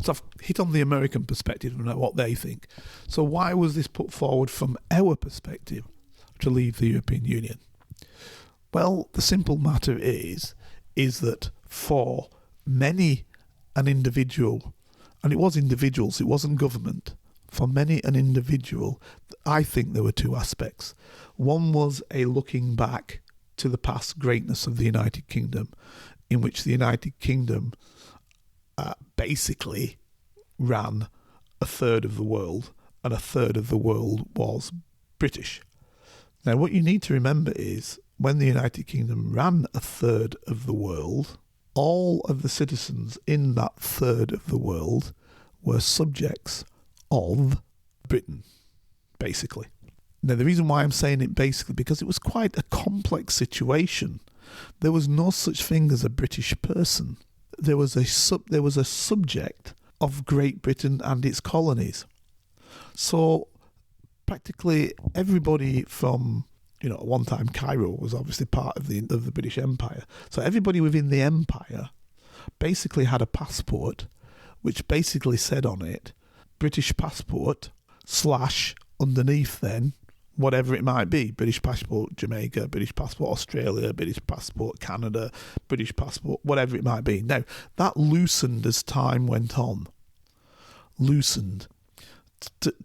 So I've hit on the American perspective and what they think. So why was this put forward from our perspective to leave the European Union? Well, the simple matter is that for many an individual, and it was individuals, it wasn't government, for many an individual, I think there were two aspects. One was a looking back to the past greatness of the United Kingdom, in which the United Kingdom basically ran a third of the world, and a third of the world was British. Now, what you need to remember is, when the United Kingdom ran a third of the world, all of the citizens in that third of the world were subjects of Britain, basically. Now, the reason why I'm saying it basically, because it was quite a complex situation. There was no such thing as a British person. There was a subject of Great Britain and its colonies. So practically everybody from, at one time Cairo was obviously part of the British Empire. So everybody within the empire basically had a passport, which basically said on it, British passport / underneath then, whatever it might be, British passport Jamaica, British passport Australia, British passport Canada, British passport, whatever it might be. Now, that loosened as time went on. Loosened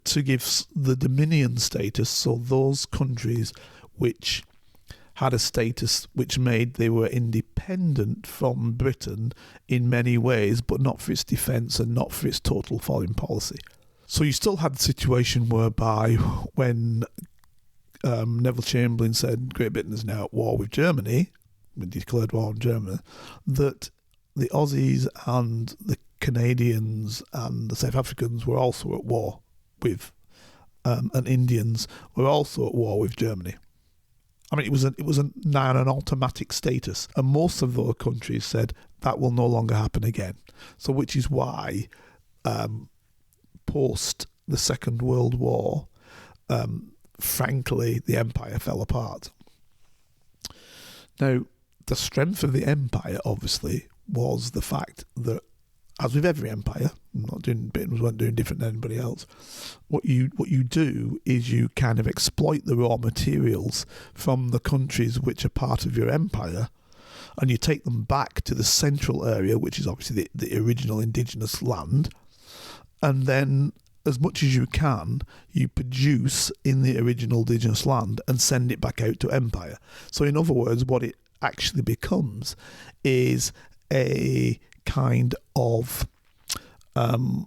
to give the dominion status, so those countries which had a status which made they were independent from Britain in many ways, but not for its defence and not for its total foreign policy. So you still had the situation whereby when Neville Chamberlain said Great Britain is now at war with Germany, we declared war on Germany, that the Aussies and the Canadians and the South Africans were also at war with, and Indians were also at war with Germany. I mean, it was now an automatic status, and most of those countries said that will no longer happen again. So, which is why, post the Second World War, frankly, the empire fell apart. Now, the strength of the empire, obviously, was the fact that, as with every empire, Britons weren't doing different than anybody else, what you do is you kind of exploit the raw materials from the countries which are part of your empire, and you take them back to the central area, which is obviously the original indigenous land, and then, as much as you can, you produce in the original indigenous land and send it back out to empire. So in other words, what it actually becomes is a kind of, I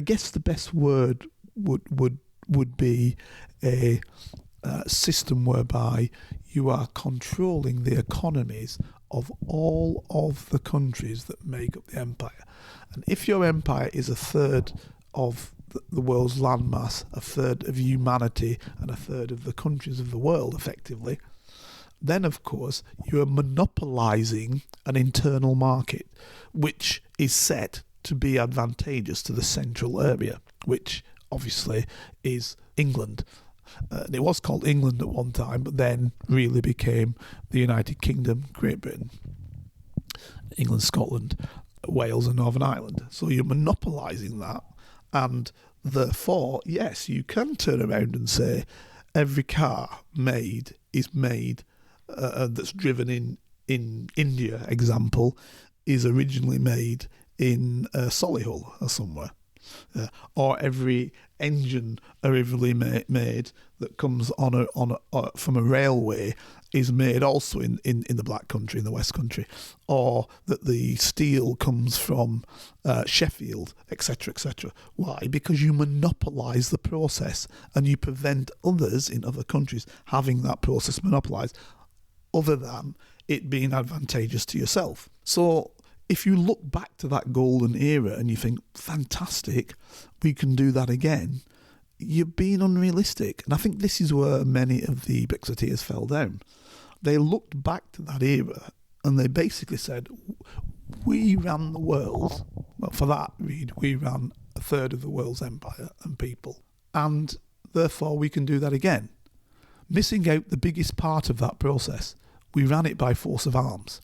guess the best word would be a system whereby you are controlling the economies of all of the countries that make up the empire. And if your empire is a third of the world's landmass, a third of humanity, and a third of the countries of the world, effectively, then, of course, you are monopolising an internal market, which is set to be advantageous to the central area, which obviously is England. And it was called England at one time, but then really became the United Kingdom, Great Britain, England, Scotland, Wales and Northern Ireland. So you're monopolising that, and therefore, yes, you can turn around and say every car is made that's driven in India, example, is originally made in Solihull or somewhere. Or every engine originally made that comes from a railway is made also in the Black Country, in the West Country, or that the steel comes from Sheffield, etc., etc. Why? Because you monopolise the process and you prevent others in other countries having that process monopolised, other than it being advantageous to yourself. So if you look back to that golden era and you think, fantastic, we can do that again, you're being unrealistic. And I think this is where many of the Brexiteers fell down. They looked back to that era and they basically said, we ran the world. Well, for that read, we ran a third of the world's empire and people. And therefore we can do that again. Missing out the biggest part of that process, we ran it by force of arms.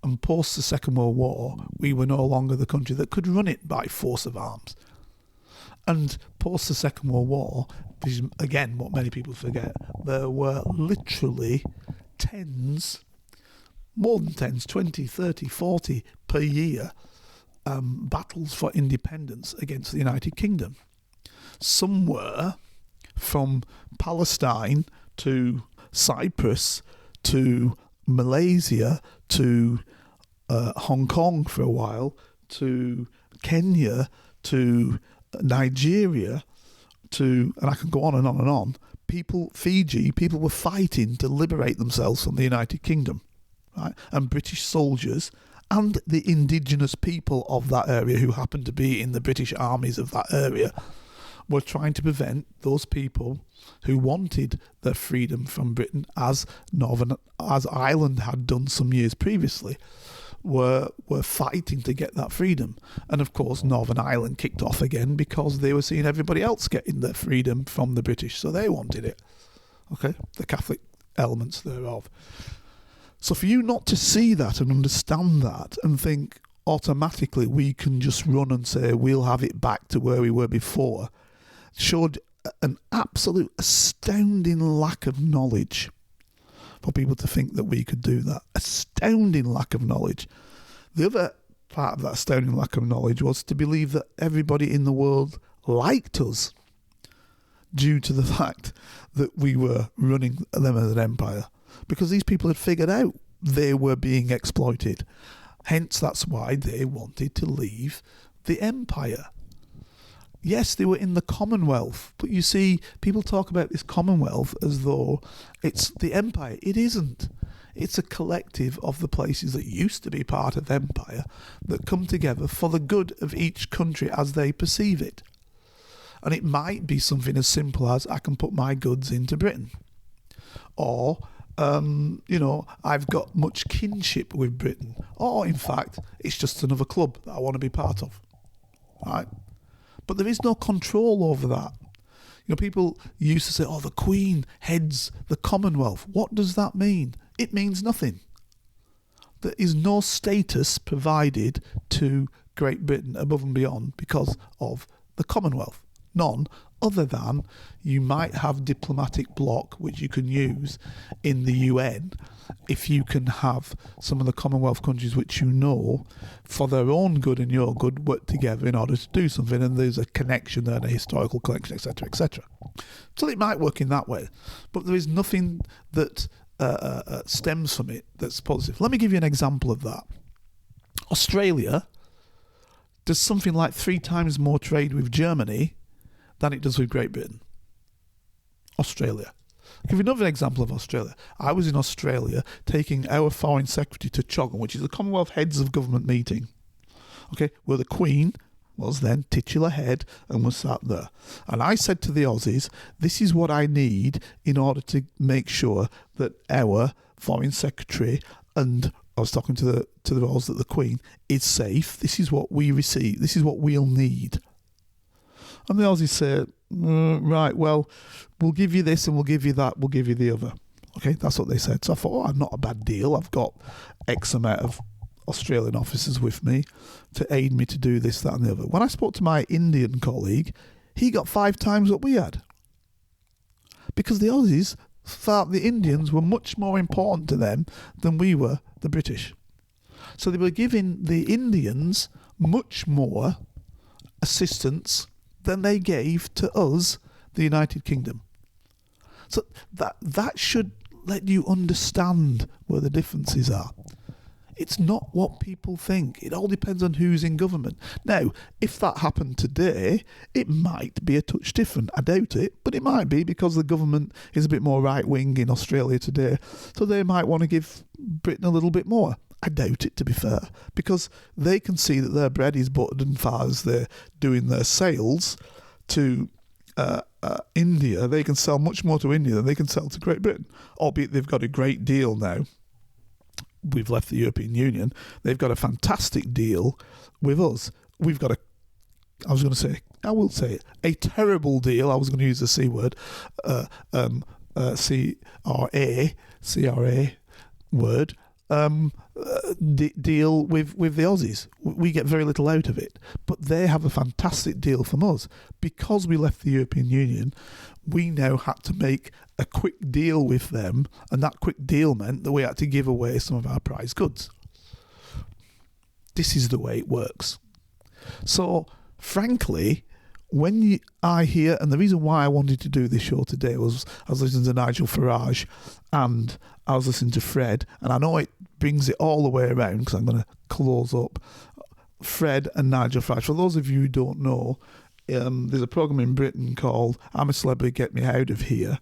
And post the Second World War, we were no longer the country that could run it by force of arms. And post the Second World War, this is again what many people forget, there were literally more than 20, 30, 40 per year battles for independence against the United Kingdom. Some were from Palestine to Cyprus to Malaysia to Hong Kong for a while, to Kenya, to Nigeria, and I can go on and on and on. Fiji, people were fighting to liberate themselves from the United Kingdom, right? And British soldiers and the indigenous people of that area who happened to be in the British armies of that area were trying to prevent those people who wanted their freedom from Britain, as Ireland had done some years previously, were fighting to get that freedom. And of course Northern Ireland kicked off again because they were seeing everybody else getting their freedom from the British, so they wanted it. Okay, the Catholic elements thereof. So for you not to see that and understand that and think automatically we can just run and say we'll have it back to where we were before, showed an absolute astounding lack of knowledge for people to think that we could do that. Astounding lack of knowledge. The other part of that astounding lack of knowledge was to believe that everybody in the world liked us due to the fact that we were running them as an empire, because these people had figured out they were being exploited. Hence, that's why they wanted to leave the empire. Yes, they were in the Commonwealth, but you see, people talk about this Commonwealth as though it's the empire. It isn't. It's a collective of the places that used to be part of empire that come together for the good of each country as they perceive it. And it might be something as simple as I can put my goods into Britain. Or, I've got much kinship with Britain. Or, in fact, it's just another club that I want to be part of. Right? But there is no control over that. People used to say, the Queen heads the Commonwealth. What does that mean? It means nothing. There is no status provided to Great Britain above and beyond because of the Commonwealth. None, other than you might have diplomatic bloc which you can use in the UN if you can have some of the Commonwealth countries which for their own good and your good work together in order to do something, and there's a connection there, a historical connection, etc., etc. So it might work in that way, but there is nothing that stems from it that's positive. Let me give you an example of that. Australia does something like 3 times more trade with Germany than it does with Great Britain. Australia. I'll give you another example of Australia. I was in Australia taking our Foreign Secretary to Choggon, which is the Commonwealth Heads of Government meeting, okay, where the Queen was then titular head and was sat there. And I said to the Aussies, this is what I need in order to make sure that our Foreign Secretary, and I was talking to the Aussies, that the Queen is safe. This is what we receive. This is what we'll need. And the Aussies say, right, well, we'll give you this and we'll give you that, we'll give you the other. Okay, that's what they said. So I thought, not a bad deal. I've got X amount of Australian officers with me to aid me to do this, that and the other. When I spoke to my Indian colleague, he got 5 times what we had. Because the Aussies thought the Indians were much more important to them than we were, the British. So they were giving the Indians much more assistance than they gave to us, the United Kingdom. So that should let you understand where the differences are. It's not what people think. It all depends on who's in government. Now, if that happened today, it might be a touch different. I doubt it, but it might be because the government is a bit more right-wing in Australia today. So they might want to give Britain a little bit more. I doubt it, to be fair, because they can see that their bread is buttered and far as they're doing their sales to India. They can sell much more to India than they can sell to Great Britain, albeit they've got a great deal now. We've left the European Union. They've got a fantastic deal with us. We've got I will say it, a terrible deal. I was going to use the C word, CRA word, deal with the Aussies. We get very little out of it, but they have a fantastic deal from us. Because we left the European Union, we now had to make a quick deal with them, and that quick deal meant that we had to give away some of our prize goods. This is the way it works. So, frankly, when I hear, and the reason why I wanted to do this show today was I was listening to Nigel Farage and I was listening to Fred, and I know it brings it all the way around because I'm going to close up Fred and Nigel Farage. For those of you who don't know, there's a programme in Britain called I'm a Celebrity, Get Me Out of Here,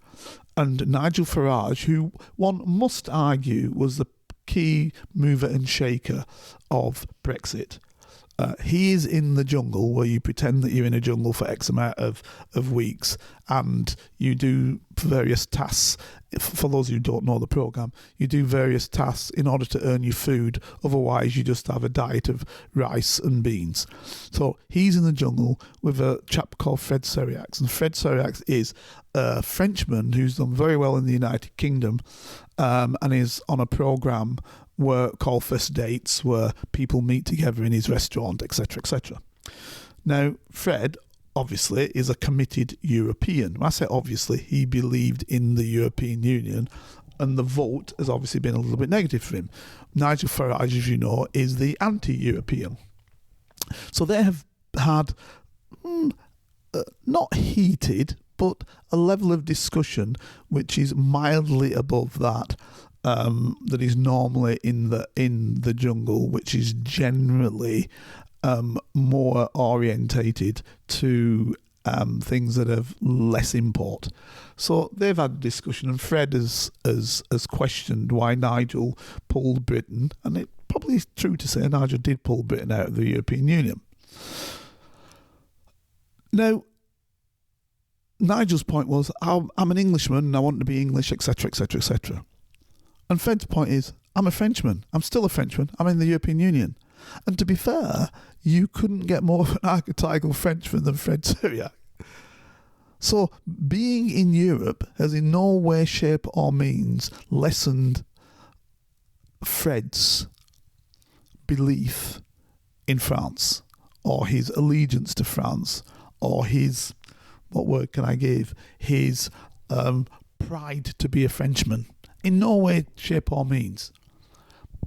and Nigel Farage, who one must argue was the key mover and shaker of Brexit. He is in the jungle where you pretend that you're in a jungle for X amount of weeks and you do various tasks. For those who don't know the programme, you do various tasks in order to earn your food. Otherwise, you just have a diet of rice and beans. So he's in the jungle with a chap called Fred Seriax. And Fred Seriax is a Frenchman who's done very well in the United Kingdom and is on a programme called First Dates, where people meet together in his restaurant, etc., etc. Now, Fred, obviously, is a committed European. When I say obviously, he believed in the European Union, and the vote has obviously been a little bit negative for him. Nigel Farage, as you know, is the anti-European. So they have had, not heated, but a level of discussion which is mildly above that that is normally in the jungle, which is generally more orientated to things that have less import. So they've had a discussion, and Fred has questioned why Nigel pulled Britain, and it probably is true to say Nigel did pull Britain out of the European Union. Now, Nigel's point was, I'm an Englishman and I want to be English, etc., etc., etc. And Fred's point is, I'm a Frenchman. I'm still a Frenchman. I'm in the European Union. And to be fair, you couldn't get more of an archetypal Frenchman than Fred Seriac. So being in Europe has in no way, shape or means lessened Fred's belief in France, or his allegiance to France, or his, what word can I give, his pride to be a Frenchman. In no way, shape or means.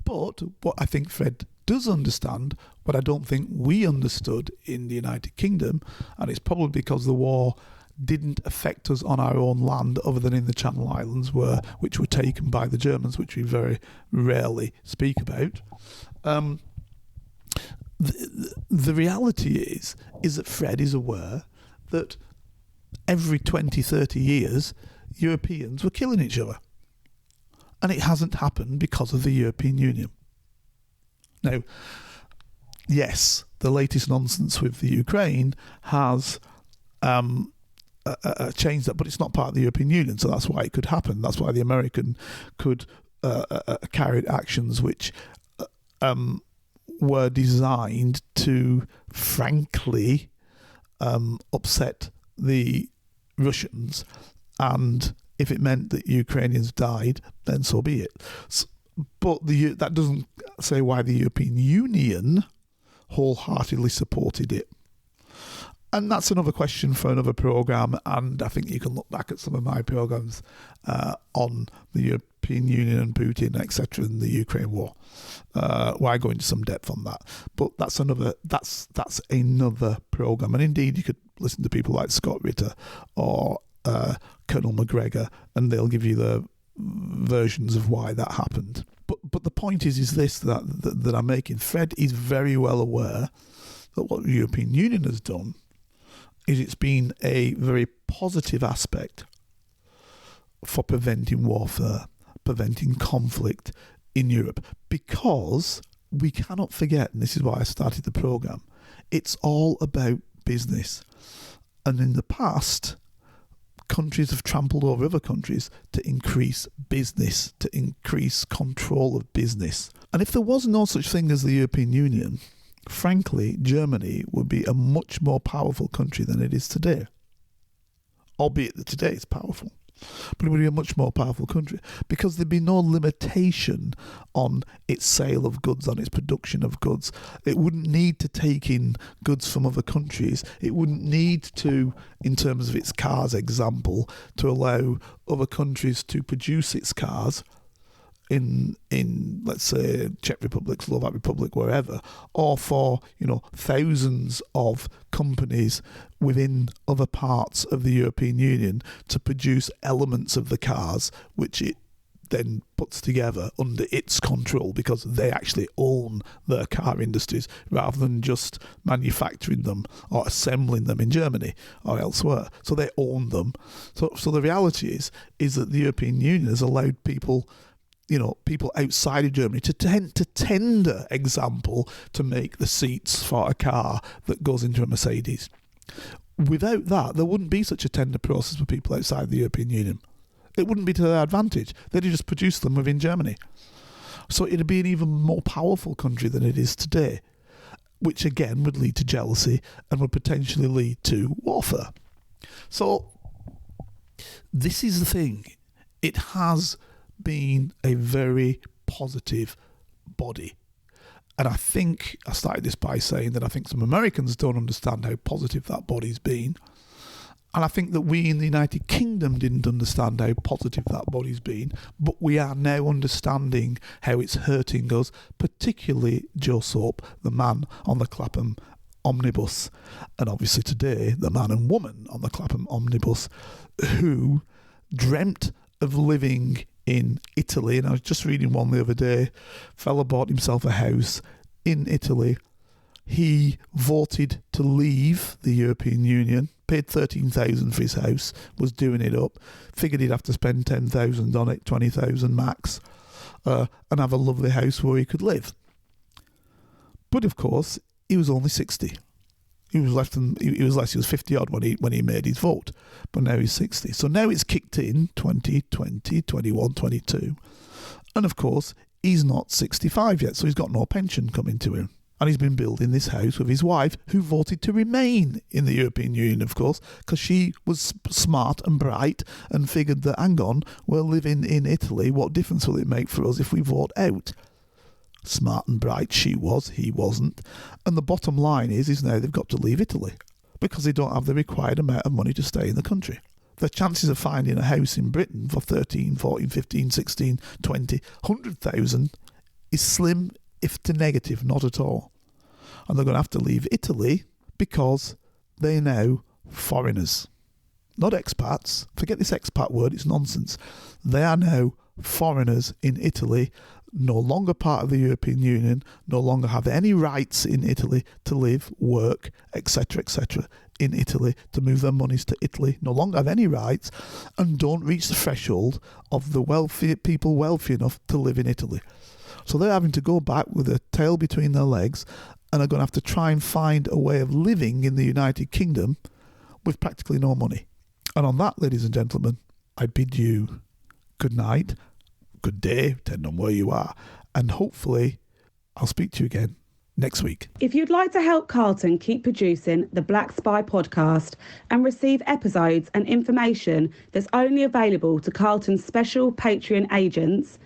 But what I think Fred does understand, what I don't think we understood in the United Kingdom, and it's probably because the war didn't affect us on our own land other than in the Channel Islands, which were taken by the Germans, which we very rarely speak about. The reality is that Fred is aware that every 20, 30 years, Europeans were killing each other. And it hasn't happened because of the European Union. Now, yes, the latest nonsense with the Ukraine has changed that, but it's not part of the European Union, so that's why it could happen. That's why the American could carry actions which were designed to, frankly, upset the Russians, and if it meant that Ukrainians died, then so be it. But that doesn't say why the European Union wholeheartedly supported it. And that's another question for another programme, and I think you can look back at some of my programmes on the European Union and Putin, etc., and the Ukraine war. Where I go into some depth on that. But that's another programme. And indeed, you could listen to people like Scott Ritter or Colonel McGregor, and they'll give you the versions of why that happened. But the point is this that I'm making. Fred is very well aware that what the European Union has done is it's been a very positive aspect for preventing warfare, preventing conflict in Europe, because we cannot forget, and this is why I started the programme, it's all about business. And in the past, countries have trampled over other countries to increase business, to increase control of business. And if there was no such thing as the European Union, frankly, Germany would be a much more powerful country than it is today. Albeit that today it's powerful. But it would be a much more powerful country because there'd be no limitation on its sale of goods, on its production of goods. It wouldn't need to take in goods from other countries. It wouldn't need to, in terms of its cars example, to allow other countries to produce its cars in let's say Czech Republic, Slovak Republic, wherever, or for thousands of companies within other parts of the European Union to produce elements of the cars which it then puts together under its control, because they actually own their car industries rather than just manufacturing them or assembling them in Germany or elsewhere. So they own them. So the reality is that the European Union has allowed people outside of Germany to tender, example, to make the seats for a car that goes into a Mercedes. Without that, there wouldn't be such a tender process for people outside the European Union. It wouldn't be to their advantage. They'd just produce them within Germany. So it'd be an even more powerful country than it is today, which again would lead to jealousy and would potentially lead to warfare. So this is the thing. It has been a very positive body. And I think I started this by saying that I think some Americans don't understand how positive that body's been. And I think that we in the United Kingdom didn't understand how positive that body's been, but we are now understanding how it's hurting us, particularly Joe Soap, the man on the Clapham omnibus, and obviously today the man and woman on the Clapham omnibus who dreamt of living in Italy. And I was just reading one the other day. Fella bought himself a house in Italy. He voted to leave the European Union, paid $13,000 for his house, was doing it up, figured he'd have to spend $10,000 on it, $20,000 max, and have a lovely house where he could live. But of course, he was only 60. He was 50 odd when he made his vote, but now he's 60. So now it's kicked in 2020, 21, 22. And of course, he's not 65 yet, so he's got no pension coming to him. And he's been building this house with his wife, who voted to remain in the European Union, of course, because she was smart and bright and figured that, hang on, we're living in Italy, what difference will it make for us if we vote out? Smart and bright she was, he wasn't. And the bottom line is now they've got to leave Italy because they don't have the required amount of money to stay in the country. The chances of finding a house in Britain for 13, 14, 15, 16, 20, 100,000 is slim, if to negative, not at all. And they're going to have to leave Italy because they're now foreigners. Not expats. Forget this expat word, it's nonsense. They are now foreigners in Italy, no longer part of the European Union, no longer have any rights in Italy to live, work, etc., in Italy, to move their monies to Italy, no longer have any rights, and don't reach the threshold of the wealthy people wealthy enough to live in Italy. So they're having to go back with their tail between their legs and are going to have to try and find a way of living in the United Kingdom with practically no money. And on that, ladies and gentlemen, I bid you good night, good day, depending on where you are, and hopefully I'll speak to you again next week. If you'd like to help Carlton keep producing the Black Spy podcast and receive episodes and information that's only available to Carlton's special Patreon agents,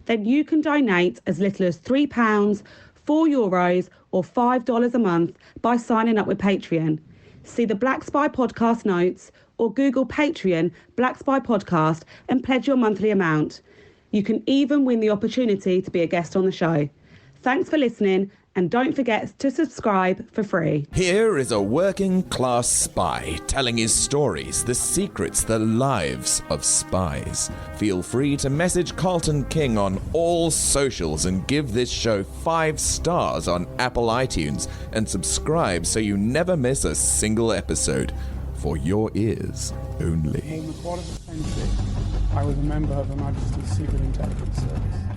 then you can donate as little as £3, €4 or $5 a month by signing up with Patreon. See the Black Spy podcast notes or Google Patreon Black Spy podcast and pledge your monthly amount. You can even win the opportunity to be a guest on the show. Thanks for listening, and don't forget to subscribe for free. Here is a working class spy telling his stories, the secrets, the lives of spies. Feel free to message Carlton King on all socials and give this show 5 stars on Apple iTunes and subscribe so you never miss a single episode. For your ears only. More than a quarter of a century, I was a member of Her Majesty's Secret Intelligence Service.